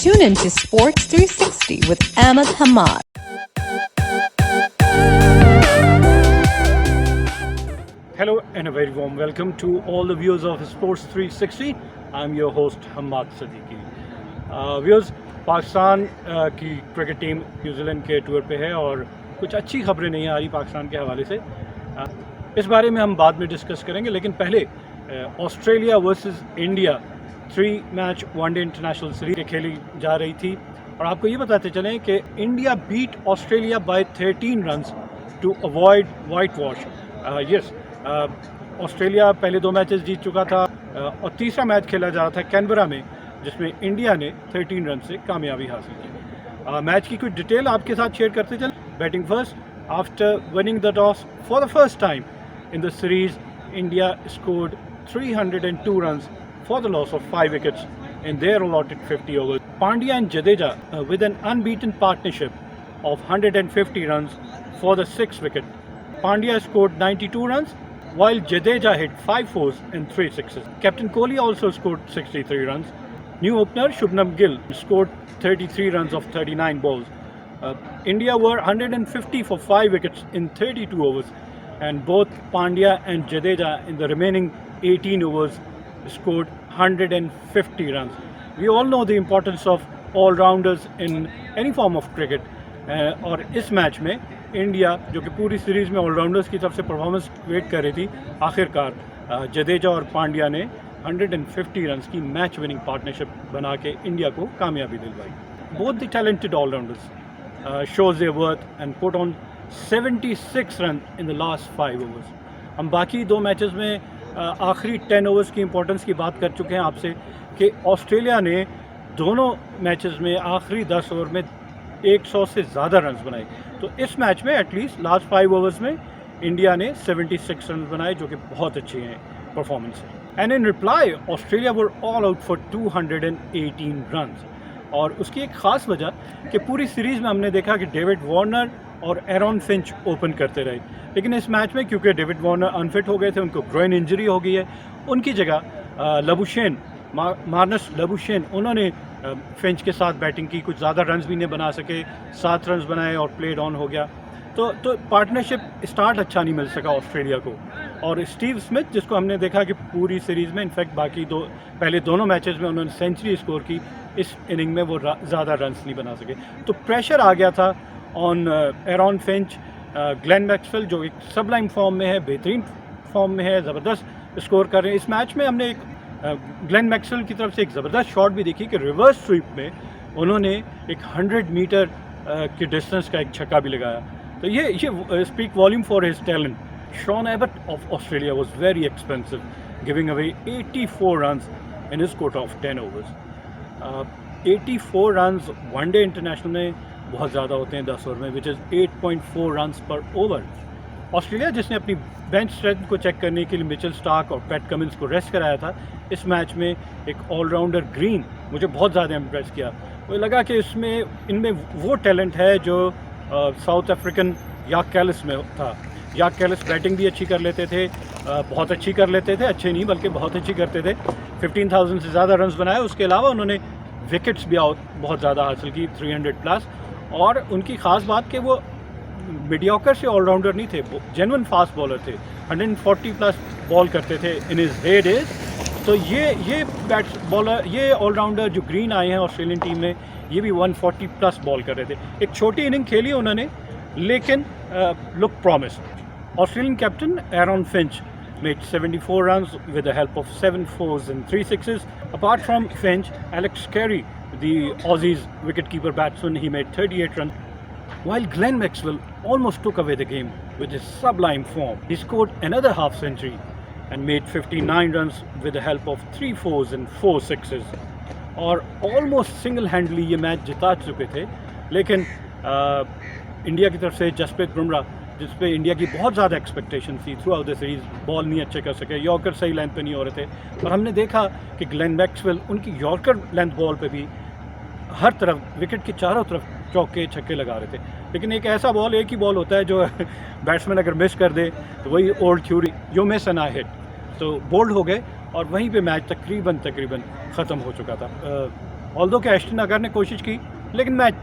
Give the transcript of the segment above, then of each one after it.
Tune in to Sports 360 with Ahmed Hammad. Hello and a very warm welcome to all the viewers of Sports 360. I'm your host Hammad Siddiqui. Viewers, Pakistan की cricket team New Zealand के tour पे है और कुछ अच्छी खबरें नहीं आ रही पाकिस्तान के हवाले से। इस बारे में हम बाद में डिस्कस करेंगे, लेकिन पहले Australia versus India 3 match one day international series खेली जा रही थी और आपको ये बताते चलें कि India beat Australia by 13 runs to avoid whitewash. Yes, Australia पहले 2 मैचेस जीत चुका था और तीसरा मैच खेला जा रहा था कैनबरा में, जिसमें इंडिया ने 13 रन से कामयाबी हासिल की। मैच की कुछ डिटेल आपके साथ शेयर करते चलें। Batting first, after winning the toss for the first time in the series, India scored 302 runs for the loss of 5 wickets in their allotted 50 overs. Pandya and Jadeja with an unbeaten partnership of 150 runs for the 6th wicket. Pandya scored 92 runs while Jadeja hit 5 fours and 3 sixes. Captain Kohli also scored 63 runs. New opener Shubman Gill scored 33 runs of 39 balls. India were 150 for 5 wickets in 32 overs, and both Pandya and Jadeja in the remaining 18 overs scored 150 runs. We all know the importance of all-rounders in any form of cricket. और इस match में India, जो कि पूरी series में allrounders की तरफ से परफॉर्मेंस वेट कर रही थी, आखिरकार जडेजा और पांड्या ने 150 रन्स की मैच विनिंग पार्टनरशिप बना के इंडिया को कामयाबी दिलवाई। Both the talented allrounders shows there worth and put on 76 run in the last 5 overs. हम बाकी 2 मैचेस में आखिरी 10 ओवर्स की इंपॉर्टेंस की बात कर चुके हैं आपसे कि ऑस्ट्रेलिया ने दोनों मैचेस में आखिरी 10 ओवर में 100 से ज़्यादा रन्स बनाए। तो इस मैच में एटलीस्ट लास्ट 5 ओवर्स में इंडिया ने 76 रन बनाए, जो कि बहुत अच्छी हैं परफॉर्मेंस है। And in reply Australia were all out for 218 runs. और उसकी एक ख़ास वजह कि पूरी सीरीज़ में हमने देखा कि डेविड वार्नर और एरॉन फिंच ओपन करते रहे, लेकिन इस मैच में क्योंकि डेविड वार्नर अनफिट हो गए थे, उनको ग्रोइन इंजरी हो गई है, उनकी जगह लबुशेन मार्नस लबुशेन उन्होंने फिंच के साथ बैटिंग की। कुछ ज़्यादा रन्स भी नहीं बना सके, 7 रन्स बनाए और प्लेड ऑन हो गया। तो पार्टनरशिप स्टार्ट अच्छा नहीं मिल सका ऑस्ट्रेलिया को। और स्टीव स्मिथ, जिसको हमने देखा कि पूरी सीरीज़ में, इनफैक्ट बाकी पहले दोनों मैचेस में उन्होंने सेंचुरी स्कोर की, इस इनिंग में वो ज़्यादा रन्स नहीं बना सके। तो प्रेशर आ गया था on Aaron Finch. Glenn Maxwell जो एक सबलाइम फॉर्म में है, बेहतरीन फॉर्म में है, ज़बरदस्त स्कोर कर रहे हैं। इस मैच में हमने ग्लेन मैक्सवेल की तरफ से एक ज़बरदस्त शॉट भी देखी कि रिवर्स स्वीप में उन्होंने एक 100 मीटर की डिस्टेंस का एक छक्का भी लगाया। तो ये speak volume for his talent. Shaun Abbott of Australia was very expensive, giving away 84 runs in his quota of 10 overs. 84 runs one day international में बहुत ज़्यादा होते हैं 10 ओवर में, which is 8.4 runs per over. Australia, जिसने अपनी बेंच स्ट्रेंथ को check करने के लिए मिचेल स्टार्क और पैट कमिंस को रेस्ट कराया था, इस मैच में एक ऑलराउंडर ग्रीन मुझे बहुत ज़्यादा इम्प्रेस किया। मुझे लगा कि इनमें वो टैलेंट है जो साउथ अफ्रीकन याक कैलिस में था। याक कैलिस बैटिंग भी अच्छी कर लेते थे, बहुत अच्छी कर लेते थे, अच्छे नहीं बल्कि बहुत अच्छी करते थे। 15,000 से ज़्यादा रन्स बनाए। उसके अलावा उन्होंने विकेट्स भी बहुत ज़्यादा हासिल की, 300 प्लस। और उनकी ख़ास बात कि वो मीडियोकर से ऑलराउंडर नहीं थे, वो जेन्युइन फास्ट बॉलर थे, 140 प्लस बॉल करते थे इन हिज हेड एज। तो ये ऑलराउंडर जो ग्रीन आए हैं ऑस्ट्रेलियन टीम में, ये भी 140 प्लस बॉल कर रहे थे। एक छोटी इनिंग खेली उन्होंने, लेकिन look promise. Australian captain Aaron Finch made 74 runs with the help of 7 fours and 3 sixes. Apart from Finch, Alex Carey, the Aussies wicketkeeper batsman, he made 38 runs. While Glenn Maxwell almost took away the game with his sublime form, he scored another half century and made 59 runs with the help of 3 fours and 4 sixes. और almost single-handedly ये match जिता चुके थे, लेकिन India की तरफ से जसप्रीत बुमराह, जिस पे इंडिया की बहुत ज़्यादा एक्सपेक्टेशन थी through out the series, ball नहीं अच्छे कर सके, यॉर्कर सही लेंथ पे नहीं हो रहे थे। और हमने देखा कि ग्लेन मैक्सवेल उनकी यॉर्कर लेंथ बॉल पे भी हर तरफ, विकेट के चारों तरफ चौके छक्के लगा रहे थे। लेकिन एक ऐसा बॉल, एक ही बॉल होता है जो बैट्समैन अगर मिस कर दे तो वही old theory, you miss and I hit. तो बोल्ड हो गए और वहीं पे मैच तकरीबन ख़त्म हो चुका था। ऑल्दो कि एश्टन अगर ने कोशिश की, लेकिन मैच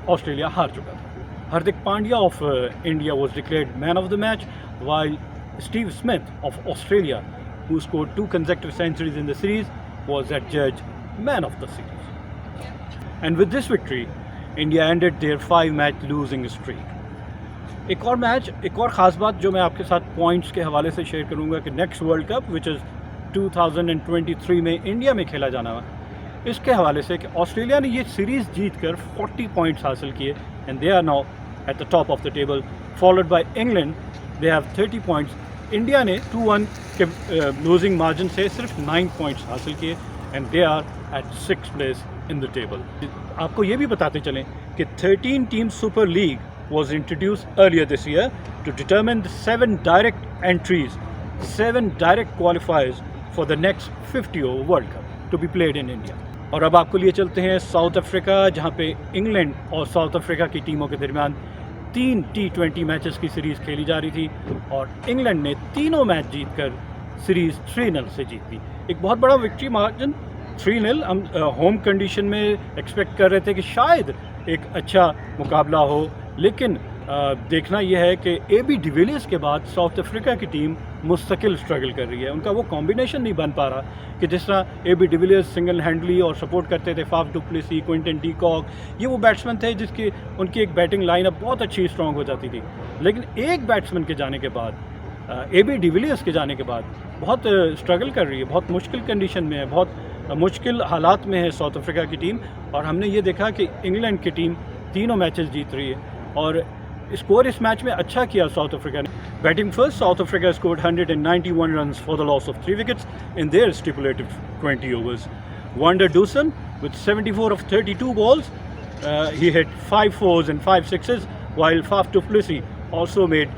ऑस्ट्रेलिया हार चुका था। Hardik Pandya of India was declared man of the match, while Steve Smith of Australia, who scored 2 consecutive centuries in the series, was adjudged man of the series. And with this victory, India ended their 5-match losing streak. एक और ख़ास बात जो मैं आपके साथ points के हवाले से शेयर करूंगा कि next world cup which is 2023 में इंडिया में खेला जाना है, इसके हवाले से कि ऑस्ट्रेलिया ने ये सीरीज़ जीत कर 40 पॉइंट्स हासिल किए and they are now at the top of the table, followed by England, they have 30 points. India ने 2-1 के लूजिंग मार्जिन से सिर्फ 9 पॉइंट्स हासिल किए and they are at 6th place in the table. आपको ये भी बताते चलें कि 13 team super league was introduced earlier this year to determine the 7 direct entries, 7 direct qualifiers for the next 50 over World Cup to be played in India. और अब आपको लिए चलते हैं साउथ अफ्रीका, जहाँ पे इंग्लैंड और साउथ अफ्रीका की टीमों के दरमियान 3 T20 मैचेस की सीरीज़ खेली जा रही थी और इंग्लैंड ने तीनों मैच जीतकर सीरीज़ 3-0 से जीत ली। एक बहुत बड़ा विक्ट्री मार्जिन 3-0। हम होम कंडीशन में एक्सपेक्ट कर रहे थे कि शायद एक अच्छा मुकाबला हो, लेकिन देखना यह है कि AB डिविलियर्स के बाद साउथ अफ्रीका की टीम मुस्तकिल स्ट्रगल कर रही है। उनका वो कॉम्बिनेशन नहीं बन पा रहा कि जिस तरह AB डिविलियर्स सिंगल हैंडली और सपोर्ट करते थे Faf du Plessis, Quinton de Kock, ये वो बैट्समैन थे जिसकी उनकी एक बैटिंग लाइनअप बहुत अच्छी स्ट्रॉन्ग हो जाती थी। लेकिन एक बैट्समैन के जाने के बाद, AB डिविलियर्स के जाने के बाद बहुत स्ट्रगल कर रही है, बहुत मुश्किल कंडीशन में है, बहुत मुश्किल हालात में है साउथ अफ्रीका की टीम। और हमने ये देखा कि इंग्लैंड की टीम तीनों मैचेस जीत रही है और स्कोर इस मैच में अच्छा किया साउथ अफ्रीका ने। Batting first, south Africa scored 191 runs for the loss of 3 wickets in their stipulated 20 overs. Wander Dawson with 74 of 32 balls, he hit 5 fours and 5 sixes, while Faf du Plessis also made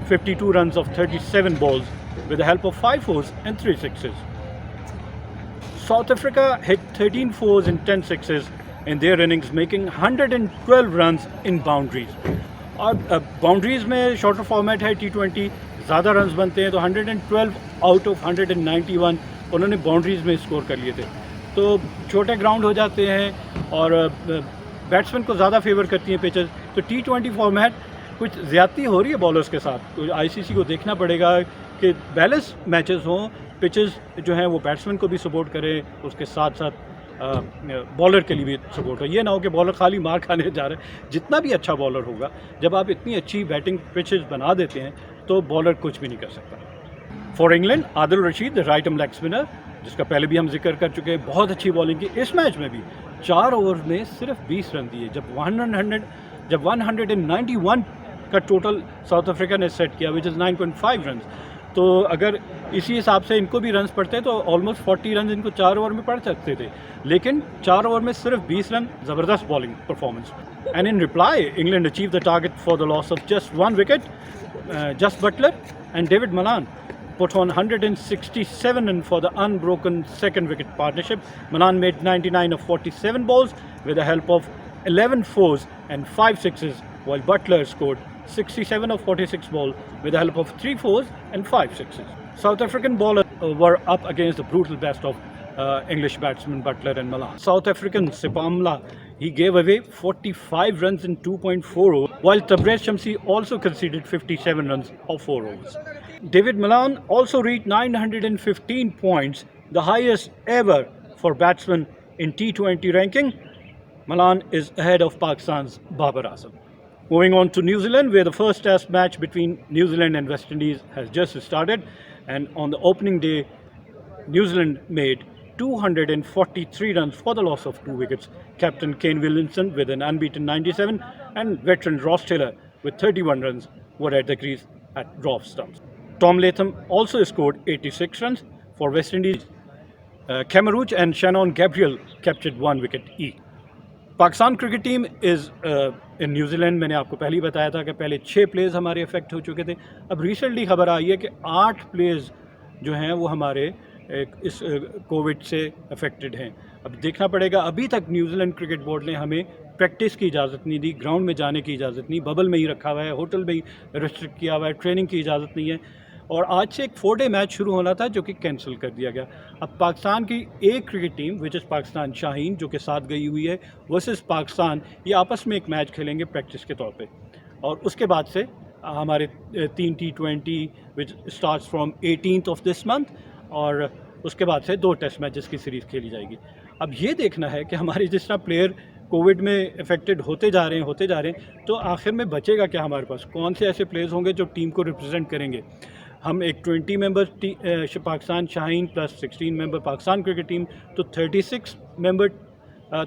52 runs of 37 balls with the help of 5 fours and 3 sixes. South Africa hit 13 fours and 10 sixes in their innings, making 112 runs in boundaries. और boundaries में shorter format है T20, ज़्यादा runs बनते हैं, तो 112 out of 191 उन्होंने boundaries में score कर लिए थे। तो छोटे ग्राउंड हो जाते हैं और बैट्समैन को ज़्यादा फेवर करती हैं पिचेस। तो T20 फॉर्मेट कुछ ज़्यादती हो रही है बॉलर्स के साथ, तो ICC को देखना पड़ेगा कि बैलेंस मैचेस हों, पिचेस जो हैं वो बैट्समैन को भी सपोर्ट करें, उसके साथ साथ बॉलर के लिए भी सपोर्ट हो। ये ना हो कि बॉलर खाली मार खाने जा रहे हैं। जितना भी अच्छा बॉलर होगा, जब आप इतनी अच्छी बैटिंग पिचेस बना देते हैं तो बॉलर कुछ भी नहीं कर सकता। For England, Adil Rashid the right arm leg spinner, जिसका पहले भी हम जिक्र कर चुके हैं, बहुत अच्छी बॉलिंग की। इस मैच में भी 4 ओवर में सिर्फ 20 रन दिए, जब 191 का टोटल साउथ अफ्रीका ने सेट किया, विच इज़ 9.5 रन। तो अगर इसी हिसाब से इनको भी रन्स पड़ते तो ऑलमोस्ट 40 रन इनको 4 ओवर में पड़ सकते थे, लेकिन 4 ओवर में सिर्फ 20 रन, ज़बरदस्त bowling performance. And in reply, England achieve the target for the loss of just 1 wicket. Just Butler and David Malan put on 167 and for the unbroken second wicket partnership. Malan made 99 of 47 balls with the help of 11 fours and 5 sixes, while Butler scored 67 of 46 balls with the help of 3 fours and 5 sixes. South African bowlers were up against the brutal best of English batsmen Butler and Malan. South African Sipamla, he gave away 45 runs in 2.4 overs, while Tabraiz Shamsi also conceded 57 runs of 4 overs. David Malan also reached 915 points, the highest ever for batsmen in T20 ranking. Malan is ahead of Pakistan's Babar Azam. Moving on to New Zealand, where the first test match between New Zealand and West Indies has just started, and on the opening day, New Zealand made 243 runs for the loss of 2 wickets. Captain Kane Williamson with an unbeaten 97 and veteran Ross Taylor with 31 runs were at the crease at drop stumps. Tom Latham also scored 86 runs for West Indies. Cameroon and Shannon Gabriel captured 1 wicket each. Pakistan cricket team is in New Zealand. मैंने आपको पहले ही बताया था कि पहले 6 players हमारे affect हो चुके थे। अब रिसेंटली खबर आई है कि 8 प्लेयर्स जो हैं वो हमारे इस कोविड से अफेक्टेड हैं। अब देखना पड़ेगा। अभी तक न्यूजीलैंड क्रिकेट बोर्ड ने हमें प्रैक्टिस की इजाज़त नहीं दी, ग्राउंड में जाने की इजाज़त नहीं, बबल में ही रखा हुआ है, होटल में ही रिस्ट्रिक्ट किया हुआ है, ट्रेनिंग की इजाज़त नहीं है। और आज से एक 4 डे मैच शुरू होना था जो कि कैंसिल कर दिया गया। अब पाकिस्तान की एक cricket team which is Pakistan Shaheen जो कि साथ गई हुई है वर्सेस पाकिस्तान, ये आपस में एक मैच खेलेंगे प्रैक्टिस के तौर पे। और उसके बाद से हमारे 3 T20 which starts from 18th of this month, और उसके बाद से 2 टेस्ट मैचेस की सीरीज़ खेली जाएगी। अब ये देखना है कि हमारे जिस तरह प्लेयर कोविड में अफेक्टेड होते जा रहे हैं, तो आखिर में बचेगा क्या हमारे पास, कौन से ऐसे प्लेयर्स होंगे जो टीम को रिप्रेजेंट करेंगे। हम एक 20 member Pakistan Shaheen plus 16 member Pakistan cricket team, तो 36 मेंबर,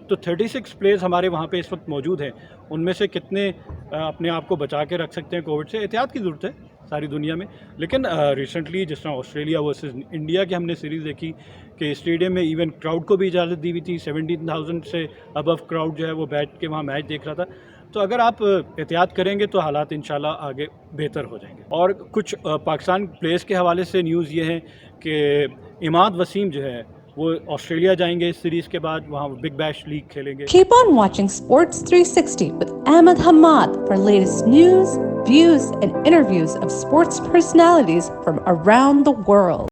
तो 36 प्लेयर्स हमारे वहाँ पे इस वक्त मौजूद हैं। उनमें से कितने अपने आप को बचा के रख सकते हैं कोविड से, एहतियात की ज़रूरत है सारी दुनिया में। लेकिन रिसेंटली जिस तरह ऑस्ट्रेलिया वर्सेस इंडिया की हमने सीरीज़ देखी कि स्टेडियम में इवन क्राउड को भी इजाज़त दी हुई थी, 17,000 से अबव क्राउड जो है वो बैठ के वहाँ मैच देख रहा था। तो अगर आप एहतियात करेंगे तो हालात इंशाल्लाह आगे बेहतर हो जाएंगे। और कुछ पाकिस्तान प्लेयर्स के हवाले से न्यूज़ ये है कि इमाद वसीम जो है वो ऑस्ट्रेलिया जाएंगे इस सीरीज़ के बाद, वहाँ बिग बैश लीग खेलेंगे। Keep on watching Sports 360 with Ahmed Hammad for latest news, views, and interviews of sports personalities from around the world.